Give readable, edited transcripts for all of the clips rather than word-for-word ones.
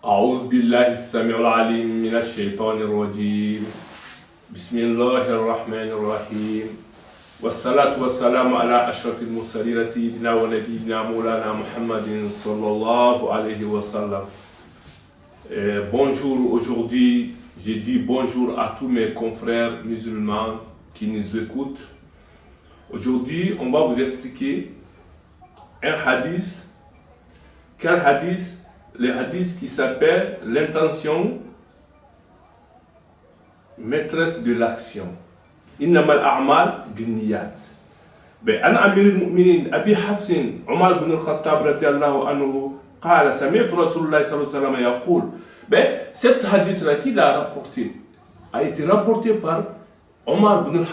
أعوذ بالله السميع العليم من الشيطان الرجيم بسم الله الرحمن الرحيم والصلاة والسلام على أشرف المرسلين سيدنا ونبينا مولانا محمد صلى الله عليه وسلم. Bonjour, aujourd'hui je dis bonjour à tous mes confrères musulmans qui nous écoutent. Aujourd'hui on va vous expliquer un hadith. Quel hadith? Le hadith qui s'appelle l'intention maîtresse de l'action. Innamal a'mal binniyat. عن أمير المؤمنين أبي حفص عمر بن الخطاب رضي الله عنه قال سمعت رسول الله صلى الله عليه وسلم يقول. Cet hadith-là qu'il a rapporté a été rapporté par Omar ibn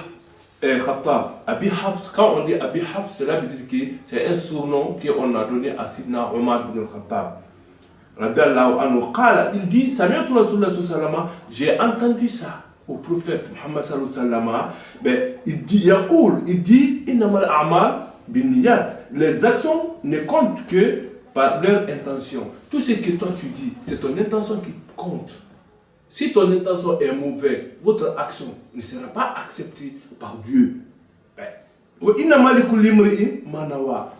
Khattab. Abi Hafs, quand on dit Abi Hafs, cela veut dire que c'est un surnom qu'on a donné à Sidna Omar ibn Khattab. Il dit, j'ai entendu ça au prophète Muhammad sallallahu alayhi wa sallam. Il dit, les actions ne comptent que par leur intention. Tout ce que toi tu dis, c'est ton intention qui compte. Si ton intention est mauvaise, votre action ne sera pas acceptée par Dieu.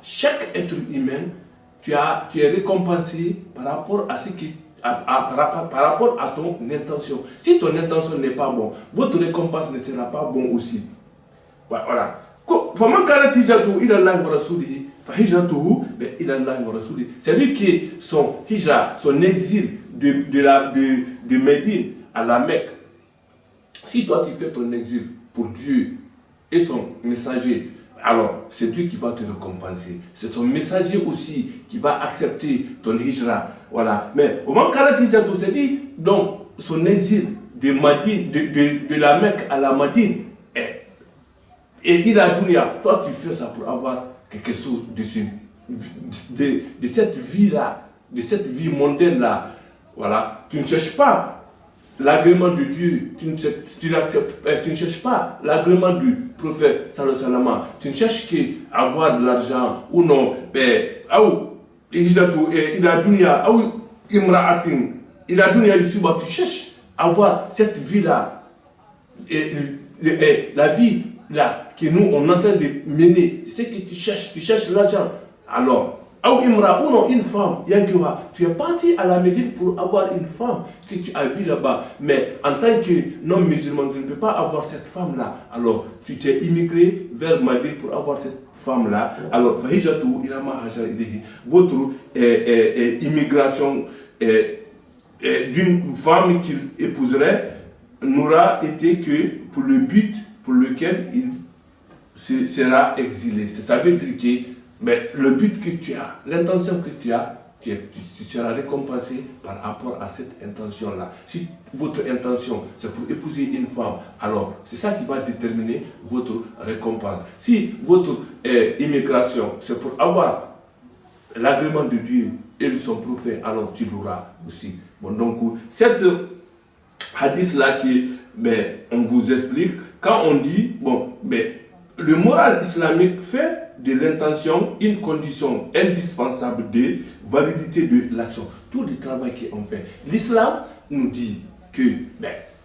Chaque être humain, tu es récompensé par rapport à ce qui par rapport à ton intention. Si ton intention n'est pas bonne, votre récompense ne sera pas bonne aussi. Voilà. C'est lui qui son hijra, son exil de Médine à la Mecque. Si toi tu fais ton exil pour Dieu et son messager, alors c'est Dieu qui va te récompenser. C'est son messager aussi qui va accepter ton hijra. Voilà. Mais au moment où hijra tout s'est dit, donc son exil de Madine, de la Mecque à la Madine, et il a dunya. Toi tu fais ça pour avoir quelque chose de cette vie-là, de cette vie mondaine-là. Voilà. Tu ne cherches pas l'agrément de Dieu, tu ne cherches pas l'agrément du prophète sallallahu alayhi wa sallam. Tu ne cherches qu'avoir de l'argent ou non. Tu cherches avoir cette vie-là, la vie là que nous on est en train de mener. C'est ce que tu cherches l'argent. Alors, ou non, une femme, tu es parti à la Médine pour avoir une femme que tu as vue là-bas. Mais en tant que non-musulman, tu ne peux pas avoir cette femme-là. Alors, tu t'es immigré vers Médine pour avoir cette femme-là. Alors, votre immigration d'une femme qu'il épouserait n'aura été que pour le but pour lequel il sera exilé. Ça veut dire que le but que tu as, l'intention que tu as, tu seras récompensé par rapport à cette intention-là. Si votre intention, c'est pour épouser une femme, alors c'est ça qui va déterminer votre récompense. Si votre immigration, c'est pour avoir l'agrément de Dieu et de son prophète, alors tu l'auras aussi. Bon, donc, cette hadith-là on vous explique, quand on dit, le moral islamique fait de l'intention une condition indispensable de validité de l'action. Tout le travail qu'on fait. L'islam nous dit que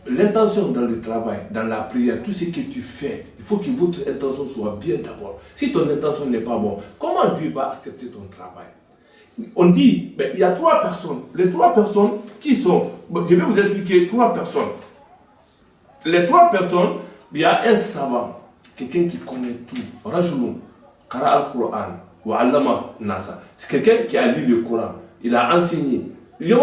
l'intention dans le travail, dans la prière, tout ce que tu fais, il faut que votre intention soit bien d'abord. Si ton intention n'est pas bonne, comment Dieu va accepter ton travail? On dit, il y a trois personnes. Les trois personnes qui sont... je vais vous expliquer trois personnes. Les trois personnes, il y a un savant, quelqu'un qui connaît tout. Rajulun, Qara al-Qur'an, wa allama nasa. C'est quelqu'un qui a lu le Coran. Il a enseigné. Il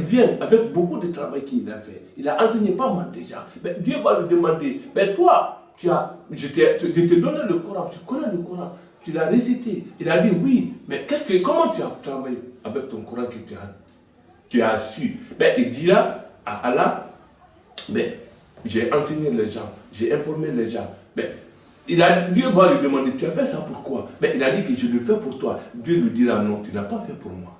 vient avec beaucoup de travail qu'il a fait. Il a enseigné pas mal de gens. Dieu va lui demander, toi, je t'ai donné le Coran, tu connais le Coran, tu l'as récité. Il a dit oui, mais comment tu as travaillé avec ton Coran que tu as su? Il dira à Allah, j'ai enseigné les gens, j'ai informé les gens. Dieu va lui demander, tu as fait ça pourquoi? Il a dit que je le fais pour toi. Dieu lui dira non, tu n'as pas fait pour moi.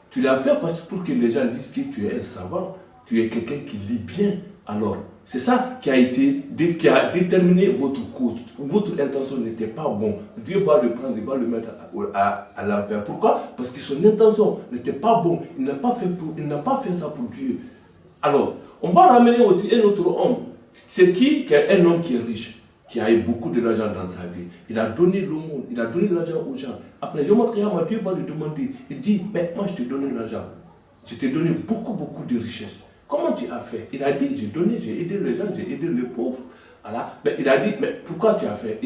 Tu l'as fait pour que les gens disent que tu es un savant, tu es quelqu'un qui lit bien. Alors, C'est ça qui a déterminé votre cause. Votre intention n'était pas bonne. Dieu va le prendre, il va le mettre à l'enfer. Pourquoi? Parce que son intention n'était pas bonne. Il n'a pas fait ça pour Dieu. Alors, on va ramener aussi un autre homme. C'est qui? Un homme qui est riche, qui a eu beaucoup de l'argent dans sa vie. Il a donné le monde, il a donné l'argent aux gens. Après, Dieu va lui demander, il dit, mais moi je t'ai donné l'argent. Je t'ai donné beaucoup de richesses. Comment tu as fait? Il a dit, j'ai aidé les gens, j'ai aidé les pauvres. Voilà. Mais il a dit, mais pourquoi tu as fait?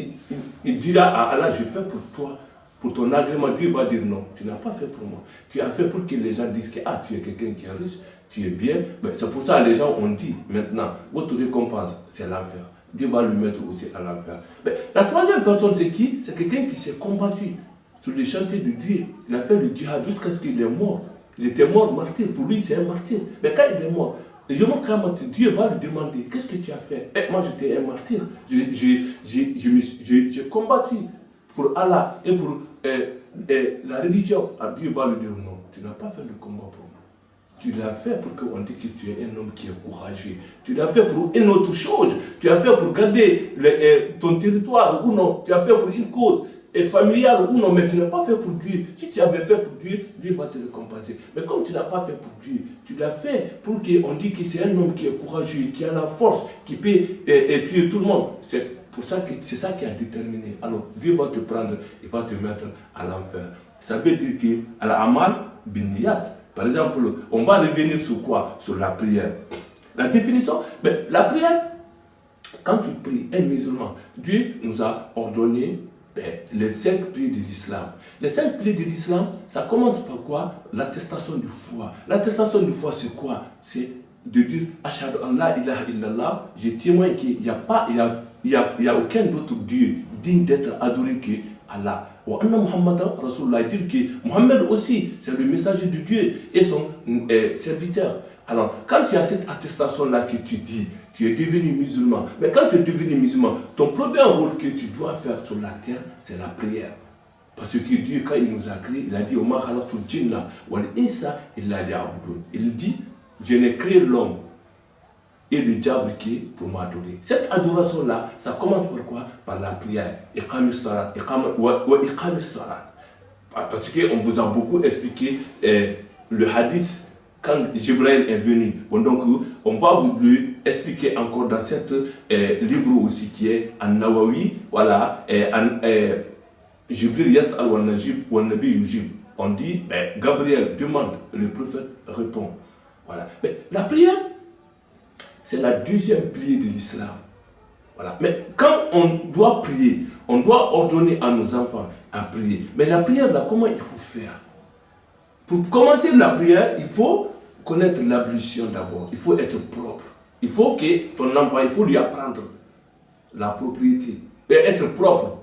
Il dira à Allah, je fais pour toi, pour ton agrément. Dieu va dire non, tu n'as pas fait pour moi. Tu as fait pour que les gens disent que tu es quelqu'un qui est riche, tu es bien. C'est pour ça que les gens ont dit, maintenant, votre récompense, c'est l'enfer. Dieu va le mettre aussi à l'enfer. Mais la troisième personne, c'est qui? C'est quelqu'un qui s'est combattu sur les chantiers de Dieu. Il a fait le djihad jusqu'à ce qu'il est mort. Il était mort, martyr. Pour lui, c'est un martyr. Mais quand il est mort, Dieu va lui demander, qu'est-ce que tu as fait? Moi, j'étais un martyr. J'ai combattu pour Allah et pour la religion. Dieu va lui dire, non, tu n'as pas fait le combat pour moi. Tu l'as fait pour qu'on dise que tu es un homme qui est courageux. Tu l'as fait pour une autre chose. Tu as fait pour garder ton territoire ou non. Tu as fait pour une cause familiale ou non, mais tu n'as pas fait pour Dieu. Si tu avais fait pour Dieu, Dieu va te récompenser. Mais comme tu n'as pas fait pour Dieu, tu l'as fait pour qu'on dise que c'est un homme qui est courageux, qui a la force, qui peut tuer tout le monde. C'est ça qui a déterminé. Alors, Dieu va te prendre, il va te mettre à l'enfer. Ça veut dire que, à la amal bin niyat. Par exemple, on va revenir sur quoi? Sur la prière. La définition, la prière, quand tu pries, un musulman, Dieu nous a ordonné les 5 piliers de l'islam. Les 5 piliers de l'islam, ça commence par quoi? L'attestation de foi. L'attestation de foi, c'est quoi? C'est de dire Ashhadu an la ilaha illallah, je témoigne qu'il n'y a aucun autre Dieu digne d'être adoré que Allah. Wa anna Muhammadan Rasulullah, dire que Muhammad aussi, c'est le messager de Dieu et son serviteur. Alors, quand tu as cette attestation-là que tu dis, tu es devenu musulman. Mais quand tu es devenu musulman, ton premier rôle que tu dois faire sur la terre, c'est la prière. Parce que Dieu, quand il nous a créés, il a dit il dit, je n'ai créé l'homme et le diable qui est pour m'adorer. Cette adoration-là, ça commence par quoi? Par la prière. Parce qu'on vous a beaucoup expliqué le hadith quand Jibril est venu. Donc, on va vous lui expliquer encore dans ce livre aussi qui est en Nawawi. Voilà. Jibril yas'al wa nabi yujib. On dit, Gabriel demande, le prophète répond. Voilà. Mais la prière, c'est la deuxième pilier de l'islam. Voilà. Mais quand on doit prier, on doit ordonner à nos enfants à prier. Mais la prière, là, comment il faut faire? Pour commencer la prière, il faut connaître l'ablution d'abord. Il faut être propre. Il faut que ton enfant, il faut lui apprendre la propriété. Et être propre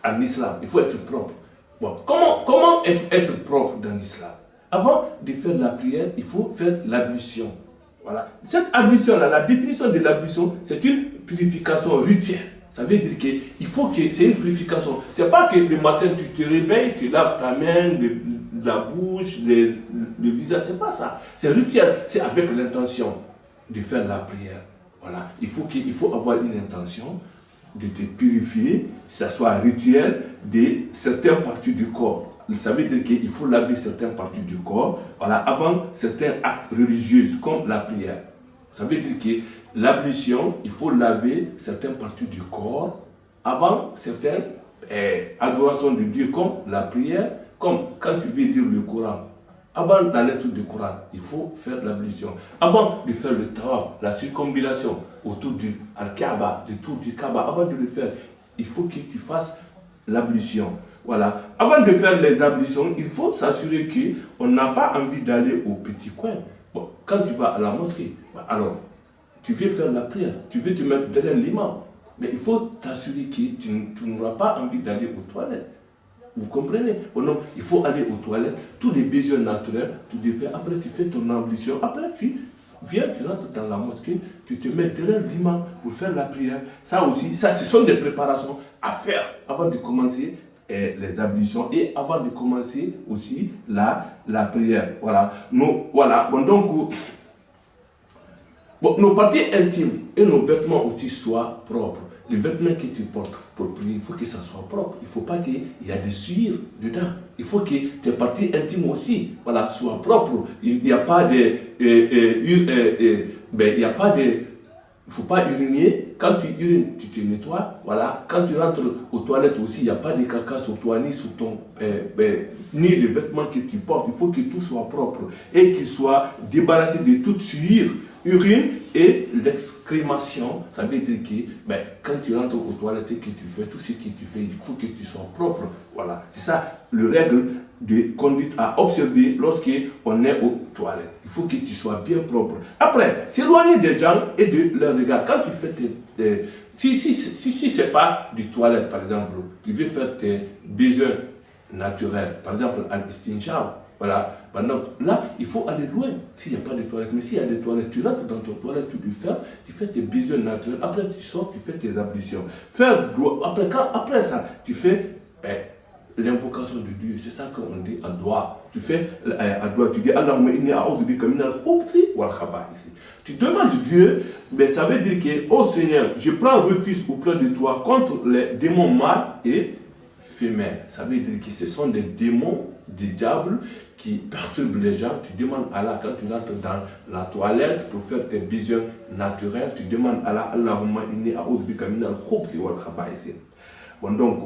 en islam. Il faut être propre. Bon, comment être propre dans l'islam? Avant de faire la prière, il faut faire l'ablution. Voilà. Cette ablution-là, la définition de l'ablution, c'est une purification rituelle. Ça veut dire qu'il faut que c'est une purification. C'est pas que le matin tu te réveilles, tu laves ta main, la bouche, le visage, c'est pas ça. C'est rituel, c'est avec l'intention de faire la prière. Voilà. Il faut avoir une intention de te purifier, que ça soit rituel de certaines parties du corps. Ça veut dire qu'il faut laver certaines parties du corps, voilà, avant certains actes religieux comme la prière. Ça veut dire que l'ablution, il faut laver certaines parties du corps avant certaines adorations de Dieu comme la prière, comme quand tu veux lire le Coran. Avant la lecture du Coran, il faut faire l'ablution. Avant de faire le tawaf, la circumambulation autour du Al-Kaaba, le tour du Kaaba, avant de le faire, il faut que tu fasses l'ablution. Voilà. Avant de faire les ablutions, il faut s'assurer qu'on n'a pas envie d'aller au petit coin. Bon, quand tu vas à la mosquée, alors, tu veux faire la prière, tu veux te mettre derrière l'imam, mais il faut t'assurer que tu n'auras pas envie d'aller aux toilettes. Vous comprenez? Non, il faut aller aux toilettes, tous les besoins naturels, tu les fais, après tu fais ton ablution, après tu viens, tu rentres dans la mosquée, tu te mets derrière l'imam pour faire la prière. Ça aussi, ce sont des préparations à faire avant de commencer les ablutions et avant de commencer aussi la prière. Voilà. Donc, Bon, nos parties intimes et nos vêtements aussi soient propres. Les vêtements que tu portes pour prier, il faut que ça soit propre. Il ne faut pas qu'il y ait des souillures dedans. Il faut que tes parties intimes aussi, voilà, soient propres. Il n'y a pas de... il n'y a pas de... Il ne faut pas uriner. Quand tu urines, tu te nettoies. Voilà. Quand tu rentres aux toilettes aussi, il n'y a pas de caca sur toi, ni sur ton... ni les vêtements que tu portes. Il faut que tout soit propre et qu'il soit débarrassé de toute souillure. Urine et l'excrémation, ça veut dire que quand tu rentres aux toilettes, ce que tu fais, tout ce que tu fais, il faut que tu sois propre. Voilà. C'est ça, le règle de conduite à observer lorsqu'on est aux toilettes. Il faut que tu sois bien propre. Après, s'éloigner des gens et de leur regard. Quand tu fais si ce n'est pas du toilette, par exemple, tu veux faire tes besoins naturels, par exemple, à l'extinction. Voilà. Donc là, il faut aller loin s'il n'y a pas de toilettes. Mais s'il y a des toilettes, tu rentres dans ton toilette, tu le fais, tu fais tes besoins naturels. Après, tu sors, tu fais tes ablutions. Après ça, tu fais l'invocation de Dieu. C'est ça qu'on dit à doigt. Tu fais à doigt. Tu dis Allahumma inni a'udhu bika minal khubthi wal khaba'ith. Tu demandes Dieu, mais ça veut dire que, oh Seigneur, je prends refuge auprès de toi contre les démons mâles et femelles. Ça veut dire que ce sont des démons, des diables qui perturbent les gens. Tu demandes à Allah quand tu rentres dans la toilette pour faire tes besoins naturels. Tu demandes à Allah, Allahumma inni a'udhu bika minal khubthi wal khaba'ith. Bon, donc,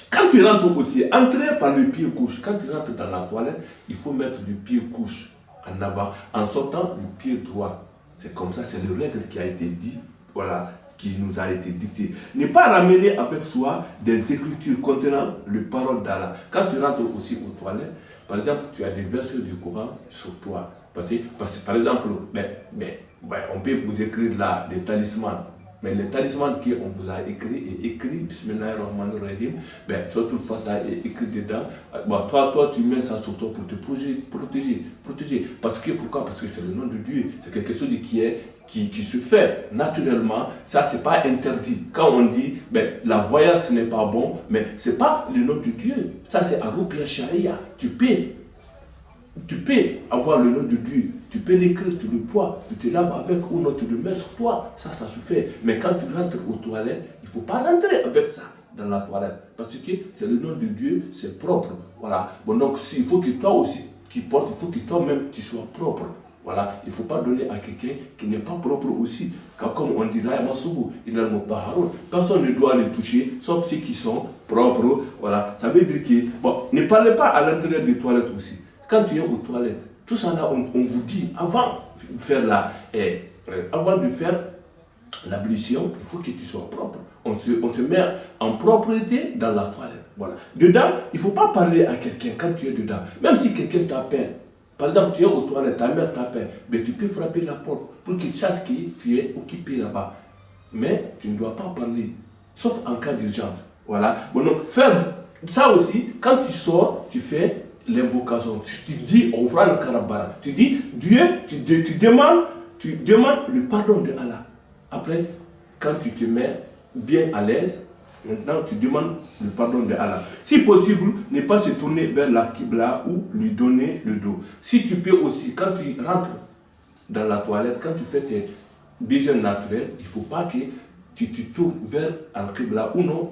quand tu rentres aussi, entrer par le pied gauche. Quand tu rentres dans la toilette, il faut mettre le pied gauche en avant, en sortant le pied droit. C'est comme ça, c'est le règle qui a été dit, voilà, qui nous a été dicté. Ne pas ramener avec soi des écritures contenant les paroles d'Allah. Quand tu rentres aussi aux toilettes, par exemple, tu as des versets du Coran sur toi. Parce que par exemple, on peut vous écrire là des talismans. Mais les talismans qu'on vous a écrit, Bismillahirrahmanirrahim, surtout Fatah est écrit dedans. Toi, tu mets ça sur toi pour te protéger. Pourquoi? Parce que c'est le nom de Dieu. C'est quelque chose qui se fait naturellement. Ça, c'est pas interdit. Quand on dit, la voyance n'est pas bon, mais c'est pas le nom de Dieu. Ça, c'est Aruqya Sharia. Tu peux avoir le nom de Dieu, tu peux l'écrire, tu le bois, tu te laves avec ou non, tu le mets sur toi, ça se fait. Mais quand tu rentres aux toilettes, il ne faut pas rentrer avec ça dans la toilette, parce que c'est le nom de Dieu, c'est propre. Voilà. Bon, donc il faut que toi aussi, qui porte, il faut que toi-même, tu sois propre. Voilà. Il ne faut pas donner à quelqu'un qui n'est pas propre aussi. Comme on dit là, personne ne doit les toucher, sauf ceux qui sont propres. Voilà. Ça veut dire que, ne parlez pas à l'intérieur des toilettes aussi. Quand tu es aux toilettes, tout ça là, on vous dit, avant de faire l'ablution, il faut que tu sois propre. On se met en propreté dans la toilette. Voilà. Dedans, il ne faut pas parler à quelqu'un quand tu es dedans. Même si quelqu'un t'appelle, par exemple, tu es aux toilettes, ta mère t'appelle, tu peux frapper la porte pour qu'il sache que tu es occupé là-bas. Mais tu ne dois pas parler, sauf en cas d'urgence. Voilà. Bon, donc, faire ça aussi, quand tu sors, tu fais l'invocation. Tu dis, on fera le karabara. Tu dis, Dieu, tu demandes le pardon de Allah. Après, quand tu te mets bien à l'aise, maintenant tu demandes le pardon de Allah. Si possible, ne pas se tourner vers la Qibla ou lui donner le dos. Si tu peux aussi, quand tu rentres dans la toilette, quand tu fais tes besoins naturels, il ne faut pas que tu te tournes vers la Qibla ou non,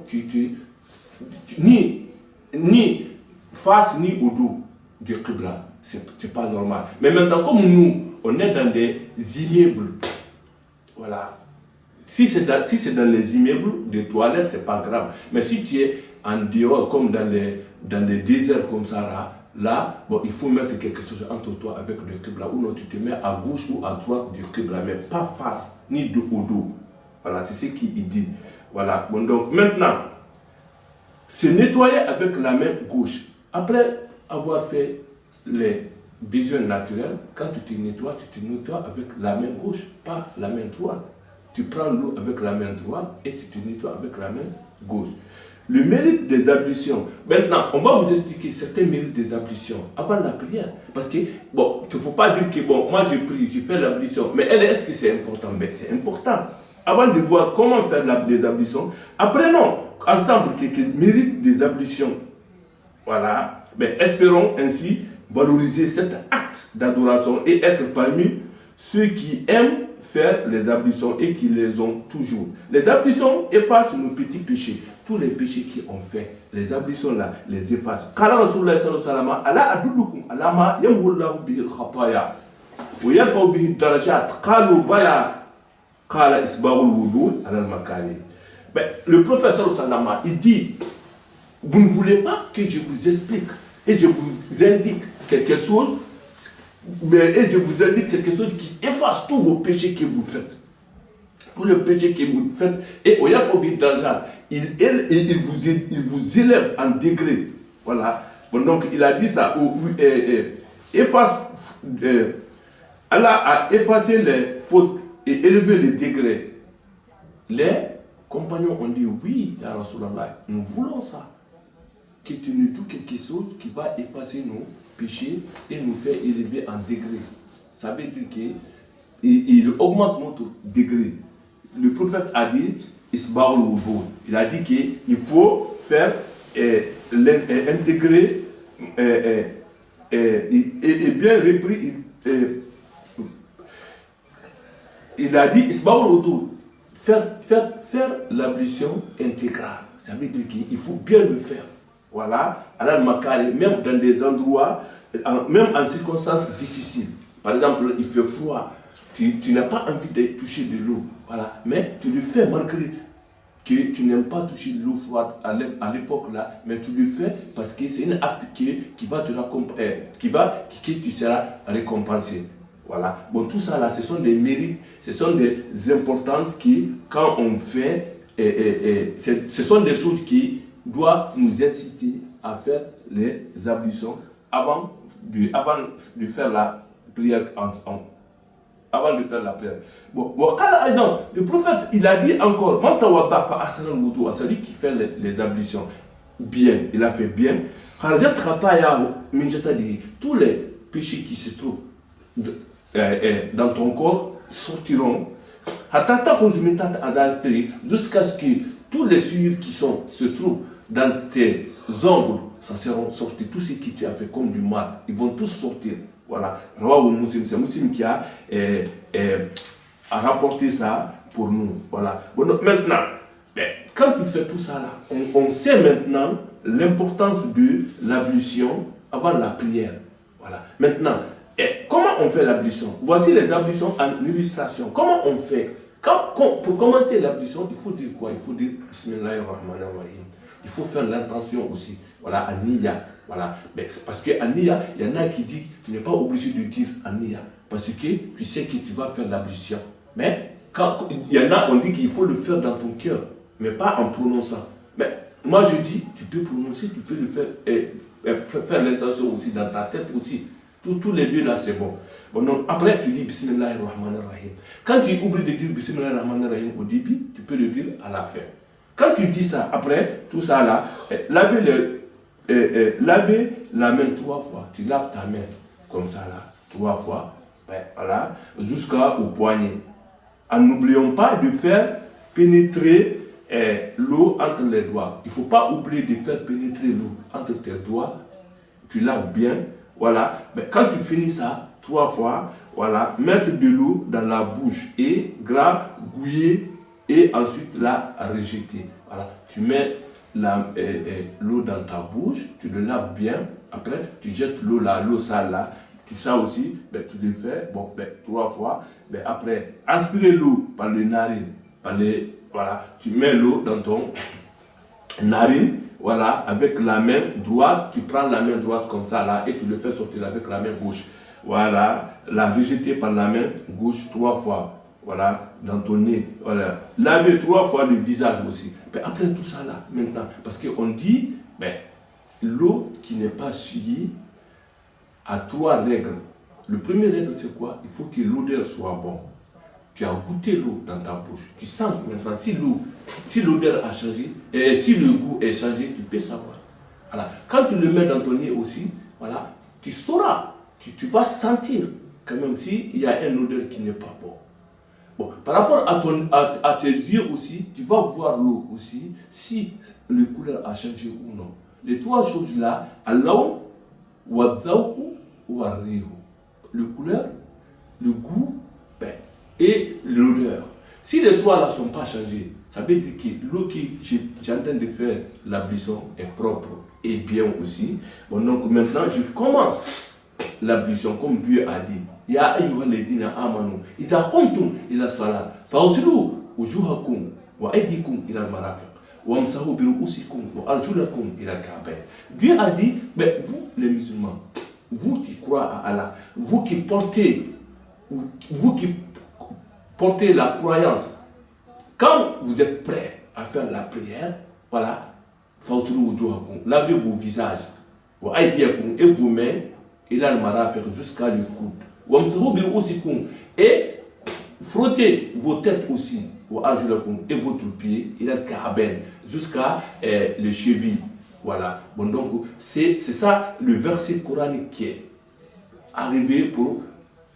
ni face ni au dos du Qibla. C'est pas normal. Mais maintenant, comme nous, on est dans des immeubles, voilà. Si c'est dans les immeubles de toilettes, c'est pas grave. Mais si tu es en dehors, comme dans les déserts comme ça, là, il faut mettre quelque chose entre toi avec le Qibla. Ou non, tu te mets à gauche ou à droite du Qibla, mais pas face, ni dos au dos. Voilà, c'est ce qu'il dit. Voilà. Bon, donc, maintenant, se nettoyer avec la main gauche. Après avoir fait les besoins naturels, quand tu te nettoies avec la main gauche, pas la main droite. Tu prends l'eau avec la main droite et tu te nettoies avec la main gauche. Le mérite des ablutions. Maintenant, on va vous expliquer certains mérites des ablutions avant la prière. Parce que, il ne faut pas dire que, moi je prie, je fais l'ablution. Mais est-ce que c'est important? C'est important. Avant de voir comment faire les ablutions, apprenons ensemble quelques mérites des ablutions. Voilà. Espérons ainsi valoriser cet acte d'adoration et être parmi ceux qui aiment faire les ablutions et qui les ont toujours. Les ablutions effacent nos petits péchés. Tous les péchés qu'on fait, les ablutions là, les effacent. Qala Rasulullah sallallahu alayhi wa sallam, ala adullukum ala ma yamhullahu bihi al-khataya wa yarfa'u bihi ad-darajat. Qalu bala qala isbaghul wudu ala al-makari. Le prophète sallallahu alayhi wa sallam, il dit, vous ne voulez pas que je vous explique et je vous indique quelque chose, et je vous indique quelque chose qui efface tous vos péchés que vous faites. Tous les péchés que vous faites. Et au Yakobi Darjat, il vous élève en degré. Voilà. Bon, donc il a dit ça. Allah a effacé les fautes et élevé les degrés. Les compagnons ont dit oui, Ya Rasulallah, nous voulons ça. Que tu nous dis quelque chose qui va effacer nos péchés et nous faire élever en degré. Ça veut dire qu'il augmente notre degré. Le prophète a dit Isbaul Wudu. Il a dit qu'il faut faire intégrer et bien repris. Il a dit Isbaul Wudu. Faire l'ablution intégrale. Ça veut dire qu'il faut bien le faire. Voilà, alors même dans des endroits, même en circonstances difficiles. Par exemple, il fait froid, tu n'as pas envie de toucher de l'eau, voilà, mais tu le fais malgré que tu n'aimes pas toucher de l'eau froide à l'époque là, mais tu le fais parce que c'est un acte qui va te que tu seras récompensé. Voilà. Bon, tout ça là, ce sont des mérites, ce sont des importances qui, quand on fait, ce sont des choses qui doit nous inciter à faire les ablutions avant de faire la prière. Avant de faire la prière. Bon, le prophète, il a dit encore, celui qui fait les ablutions bien, il a fait bien. Tous les péchés qui se trouvent dans ton corps sortiront jusqu'à ce que tous les souillures qui se trouvent dans tes ongles, ça seront sortis. Tout ce que tu as fait comme du mal, ils vont tous sortir. Voilà. C'est Muslim qui a rapporté ça pour nous. Voilà. Bon, donc, maintenant, quand tu fais tout ça là, on sait maintenant l'importance de l'ablution avant la prière. Voilà. Maintenant, comment on fait l'ablution? Voici les ablutions en illustration. Comment on fait? Pour commencer l'ablution, il faut dire quoi? Il faut dire Bismillahirrahmanirrahim. Il faut faire l'intention aussi. Voilà, Aniya. Voilà. Mais parce que Aniya, il y en a qui disent tu n'es pas obligé de dire Aniya. Parce que tu sais que tu vas faire l'ablution. Mais quand il y en a, on dit qu'il faut le faire dans ton cœur, mais pas en prononçant. Mais moi je dis, tu peux prononcer, tu peux le faire l'intention aussi dans ta tête aussi. Tous les deux là, c'est bon. Bon, donc, après, tu dis Bismillahirrahmanirrahim. Quand tu oublies de dire Bismillahirrahmanirrahim au début, tu peux le dire à la fin. Quand tu dis ça, après, tout ça là, laver la main 3 fois. Tu laves ta main comme ça là, 3 fois. Voilà, jusqu'au poignet. En n'oubliant pas de faire pénétrer l'eau entre les doigts. Il ne faut pas oublier de faire pénétrer l'eau entre tes doigts. Tu laves bien. Voilà. Mais quand tu finis ça, 3 fois, voilà, mettre de l'eau dans la bouche et gouiller et ensuite la rejeter. Voilà. Tu mets l'eau dans ta bouche, tu le laves bien. Après, tu jettes l'eau là, l'eau sale là. Ça aussi, tu le fais 3 fois. Après, aspirer l'eau par les narines. Voilà, tu mets l'eau dans ton narine. Voilà, avec la main droite, tu prends la main droite comme ça là et tu le fais sortir avec la main gauche. Voilà, la rejeter par la main gauche 3 fois. Voilà, dans ton nez. Voilà, laver 3 fois le visage aussi. Après tout ça là, maintenant, parce qu'on dit, l'eau qui n'est pas souillée a 3 règles. Le premier règle, c'est quoi? Il faut que l'odeur soit bonne. Tu as goûté l'eau dans ta bouche. Tu sens maintenant si l'odeur a changé, et si le goût est changé, tu peux savoir. Voilà. Quand tu le mets dans ton nez aussi, voilà, tu sauras, tu vas sentir quand même s'il y a une odeur qui n'est pas bonne. Bon, par rapport à tes yeux aussi, tu vas voir l'eau aussi, si le couleur a changé ou non. Les 3 choses là, Allah, le couleur, le goût et l'odeur. Si les trois là ne sont pas changés, ça veut dire que l'eau que j'ai en train de faire l'ablution est propre et bien aussi. Bon, donc maintenant, je commence l'ablution comme Dieu a dit. Ya ayyuhalladhina amanu idha qumtum ila salat fawsilu wujuhakum wa aydikum ila al-marafiq wamsahu bi ru'usikum wa arjulakum ila al-ka'bayn. Dieu a dit, mais vous les musulmans, vous qui croyez à Allah, vous qui portez la croyance, quand vous êtes prêts à faire la prière, voilà, fawsilu wujuhakum, lavez vos visages, wa aydikum et vos mains, il a le marafiq jusqu'à le coude. Et frottez vos têtes aussi, et votre pied, il a le ka'ben, jusqu'à les chevilles. Voilà. Bon, donc, c'est ça le verset coranique qui est arrivé pour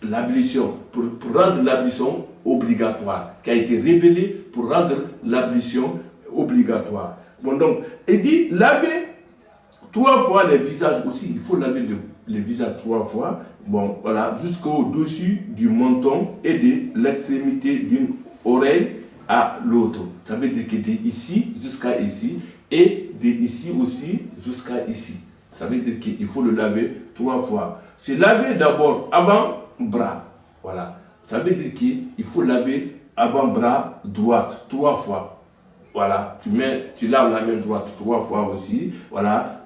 l'ablution, pour rendre l'ablution obligatoire, qui a été révélé pour rendre l'ablution obligatoire. Bon, donc, il dit, lavez 3 fois les visages aussi, il faut laver les visages 3 fois, bon, voilà, jusqu'au-dessus du menton et de l'extrémité d'une oreille à l'autre. Ça veut dire que d'ici jusqu'à ici et d'ici aussi jusqu'à ici. Ça veut dire qu'il faut le laver 3 fois. C'est laver d'abord avant-bras, voilà. Ça veut dire qu'il faut laver avant-bras droite 3 fois. Voilà, tu laves la main droite 3 fois aussi, voilà,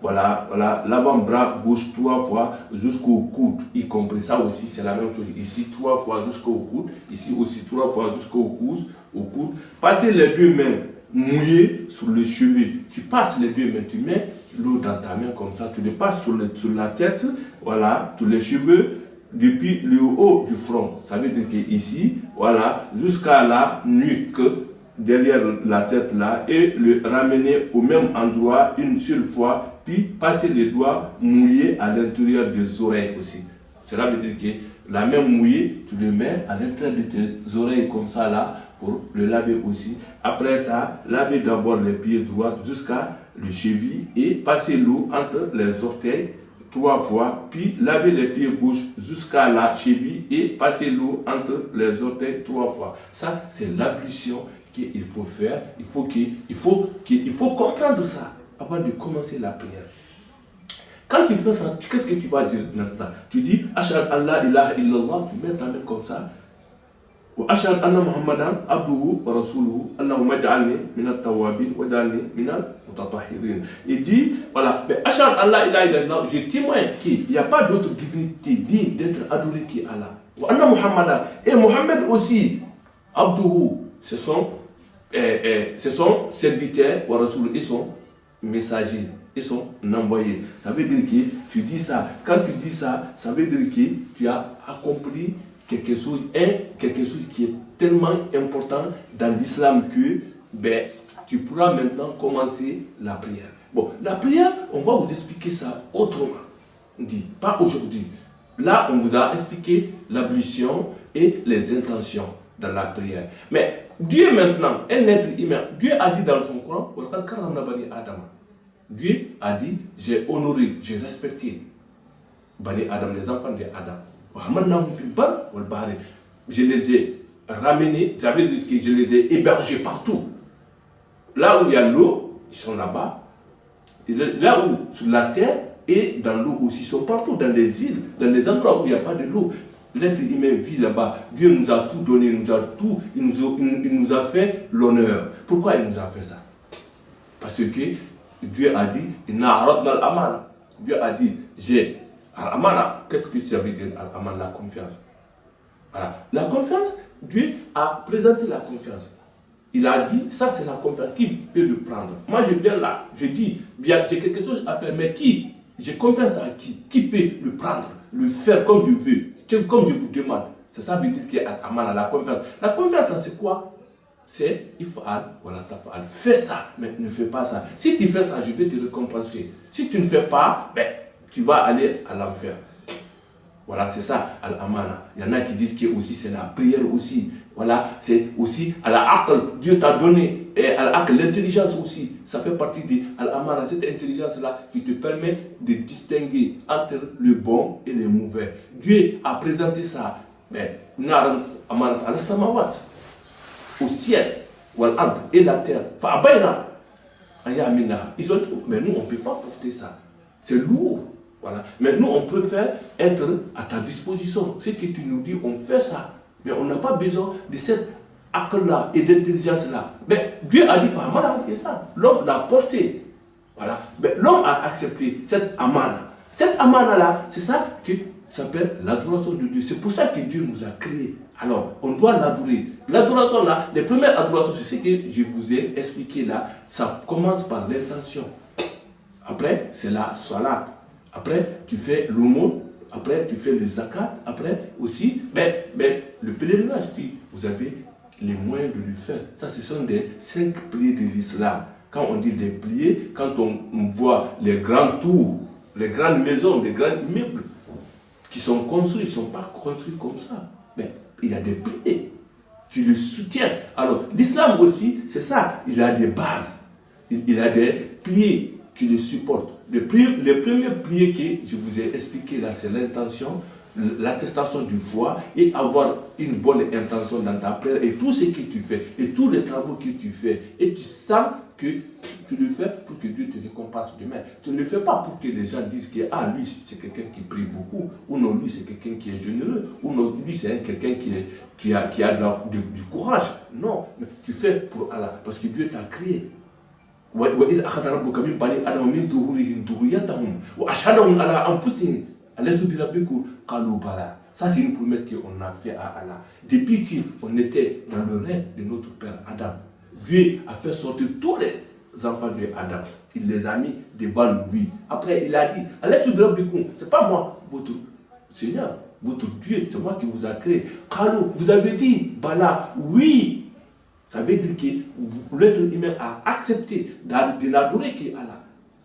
l'avant-bras gauche 3 fois jusqu'au coude, y compris ça aussi, c'est la même chose, ici 3 fois jusqu'au coude, ici aussi 3 fois jusqu'au coude, Passez les 2 mains mouillées sur les cheveux, tu passes les 2 mains, tu mets l'eau dans ta main comme ça, tu les passes sur la tête, voilà, tous les cheveux, depuis le haut du front, ça veut dire qu'ici, voilà, jusqu'à la nuque, derrière la tête là, et le ramener au même endroit une seule fois, puis passer les doigts mouillés à l'intérieur des oreilles aussi. Cela veut dire que la main mouillée, tu le mets à l'intérieur de tes oreilles comme ça là, pour le laver aussi. Après ça, lavez d'abord les pieds droits jusqu'à le cheville et passer l'eau entre les orteils 3 fois, puis lavez les pieds gauches jusqu'à la cheville et passer l'eau entre les orteils 3 fois. Ça, c'est l'ablution qu'il faut faire, il faut comprendre ça avant de commencer la prière. Quand tu fais ça, qu'est-ce que tu vas dire maintenant? Tu dis Ashhadu an la ilaha illallah, tu mets ta main comme ça. Wa ashhadu anna Muhammadan abduhu wa rasuluhu, Allahumma ja'alni minat tawwabin wa ja'alni minal mutatahhirin. Il dit, voilà, mais Ashhadu an la ilaha illallah, je témoigne qu'il n'y a pas d'autre divinité digne d'être adorée qu'Allah. Wa anna Muhammadan, et Mohammed aussi, abduhu, ce sont serviteurs, et son messager, et son envoyé. Ça veut dire que tu dis ça. Quand tu dis ça, ça veut dire que tu as accompli quelque chose qui est tellement important dans l'islam que tu pourras maintenant commencer la prière. Bon, la prière, on va vous expliquer ça autrement. Dit, pas aujourd'hui. Là, on vous a expliqué l'ablution et les intentions dans la prière. Mais Dieu maintenant, un être humain, Dieu a dit dans son Coran, Dieu a dit, j'ai honoré, j'ai respecté Bani Adam, les enfants d'Adam. Je les ai ramenés, ça veut dire que je les ai hébergés partout. Là où il y a l'eau, ils sont là-bas. Là où, sur la terre et dans l'eau aussi, ils sont partout, dans les îles, dans les endroits où il n'y a pas de l'eau. L'être humain vit là-bas. Dieu nous a tout donné, il nous a fait l'honneur. Pourquoi il nous a fait ça? Parce que Dieu a dit, Dieu a dit, j'ai Al-Amana. Qu'est-ce que ça veut dire Al-Amana? La confiance. Voilà. La confiance, Dieu a présenté la confiance. Il a dit, ça c'est la confiance, qui peut le prendre? Moi je viens là, je dis, bien j'ai quelque chose à faire, mais qui? J'ai confiance à qui? Qui peut le prendre, le faire comme je veux, comme je vous demande? C'est ça veut dire qu'il y a Al-Amana, la confiance. La confiance, c'est quoi? C'est if'al wala taf'al. Fais ça, mais ne fais pas ça. Si tu fais ça, je vais te récompenser. Si tu ne fais pas, tu vas aller à l'enfer. Voilà, c'est ça, Al-Amana. Il y en a qui disent que aussi c'est la prière aussi. Voilà, c'est aussi Al-Aql. Dieu t'a donné. Et Al-Aql, l'intelligence aussi. Ça fait partie de Al-Amana. Cette intelligence-là qui te permet de distinguer entre le bon et le mauvais. Dieu a présenté ça. Mais au ciel, et la terre. Ils ont dit, mais nous, on ne peut pas porter ça. C'est lourd. Voilà. Mais nous, on préfère être à ta disposition. Ce que tu nous dis, on fait ça. Mais on n'a pas besoin de cet acte-là et d'intelligence-là. Mais Dieu a dit, ça. L'homme l'a porté. Voilà. Mais l'homme a accepté cette amana. Cette amana-là, c'est ça qui s'appelle l'adoration de Dieu. C'est pour ça que Dieu nous a créés. Alors, on doit l'adorer. L'adoration là, les premières adorations, c'est ce que je vous ai expliqué là. Ça commence par l'intention. Après, c'est la salat. Après, tu fais l'aumône. Après, tu fais le zakat. Après, aussi, le pèlerinage. Vous avez les moyens de le faire. Ça, ce sont des 5 piliers de l'islam. Quand on dit des piliers, quand on voit les grandes tours, les grandes maisons, les grands immeubles qui sont construits, ils ne sont pas construits comme ça. Mais il y a des piliers. Tu le soutiens. Alors, l'islam aussi, c'est ça. Il a des bases. Il a des piliers. Tu les supportes. Les premiers piliers que je vous ai expliqué là, c'est l'intention, l'attestation du foi et avoir une bonne intention dans ta prière et tout ce que tu fais et tous les travaux que tu fais. Et tu sens que tu le fais pour que Dieu te récompense demain. Tu ne le fais pas pour que les gens disent que lui c'est quelqu'un qui prie beaucoup, ou non lui c'est quelqu'un qui est généreux, ou non lui c'est quelqu'un qui a du courage. Non, mais tu fais pour Allah parce que Dieu t'a créé. وإذ أخذ ربك من بني آدم من ظهورهم ذريتهم وأشهدهم على أنفسهم ألست بربكم قالوا بلى. Ça c'est une promesse qu'on a fait à Allah. Depuis qu'on était dans le règne de notre père Adam, Dieu a fait sortir tous les enfants de Adam. Il les a mis devant lui. Après il a dit Alest birabbikum, c'est pas moi, votre Seigneur, votre Dieu, c'est moi qui vous a créé. Qalou, vous avez dit Bala, oui. Ça veut dire que l'être humain a accepté de n'adorer qu'Allah.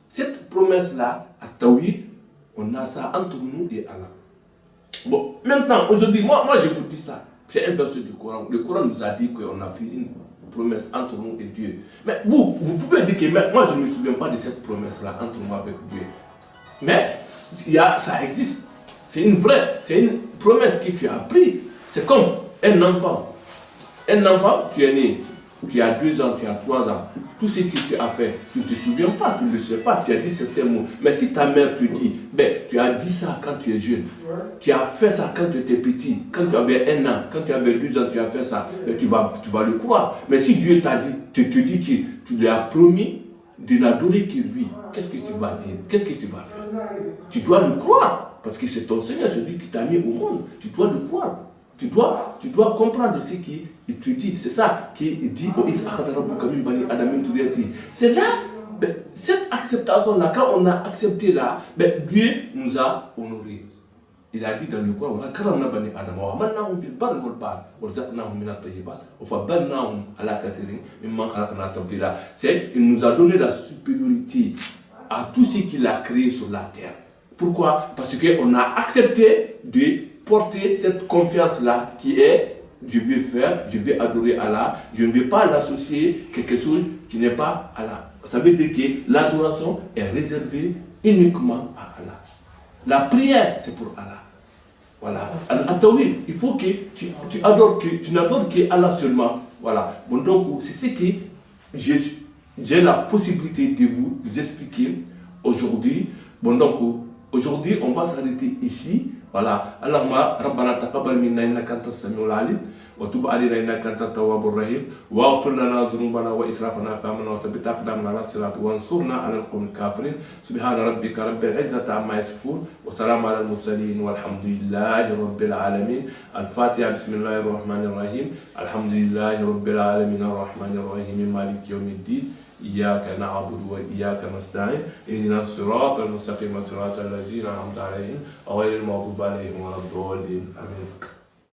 Cette promesse-là, à Tawhid, on a ça entre nous et Allah. Bon, maintenant, aujourd'hui, moi je vous dis ça. C'est un verset du Coran. Le Coran nous a dit qu'on a fait une promesse entre nous et Dieu. Mais vous pouvez dire que moi je ne me souviens pas de cette promesse-là entre moi avec Dieu. Mais ça existe. C'est une promesse que tu as prise. C'est comme un enfant. Un enfant, tu es né, tu as 2 ans, tu as 3 ans. Tout ce que tu as fait, tu ne te souviens pas, tu ne le sais pas, tu as dit certains mots. Mais si ta mère te dit, tu as dit ça quand tu es jeune, tu as fait ça quand tu étais petit, quand tu avais 1 an, quand tu avais 2 ans, tu as fait ça, tu vas le croire. Mais si Dieu t'a dit, te dit que tu lui as promis de n'adorer que lui, qu'est-ce que tu vas dire? Qu'est-ce que tu vas faire? Tu dois le croire, parce que c'est ton Seigneur, c'est lui qui t'a mis au monde, tu dois le croire. Tu dois comprendre ce qu'il te dit. C'est ça qu'il dit. C'est là, cette acceptation-là, quand on a accepté là, Dieu nous a honorés. Il a dit dans le Coran, il nous a donné la supériorité à tout ce qu'il a créé sur la terre. Pourquoi? Parce qu'on a accepté de porter cette confiance-là qui est, je vais adorer Allah, je ne vais pas l'associer à quelque chose qui n'est pas Allah. Ça veut dire que l'adoration est réservée uniquement à Allah. La prière, c'est pour Allah. Voilà. Il faut que tu n'adores que Allah seulement. Voilà. Bon, donc, c'est ce que j'ai la possibilité de vous expliquer aujourd'hui. Bon, donc, aujourd'hui, on va s'arrêter ici. Voilà. Allahumma rabbana taqabbal minna innaka antas samiul alim wa tub alayna innaka antat tawwabur rahim waghfir lana dhunubana wa israfana fi amrina wa thabbit aqdamana ala sirat wansurna ala alqawmil kafirin subhana rabbika rabbil izzati amma yasifun wa salamun ala al mursalin walhamdulillahi rabbil alamin. Al-Fatiha. Bismillahir rahmanir rahim. Alhamdulillahi rabbil alamin arrahmanir rahim maliki yawmiddin. إياك نعبد وإياك نستعين اهدنا الصراط المستقيم صراط الذين أنعمت عليهم غير المغضوب عليهم ولا الضالين آمين.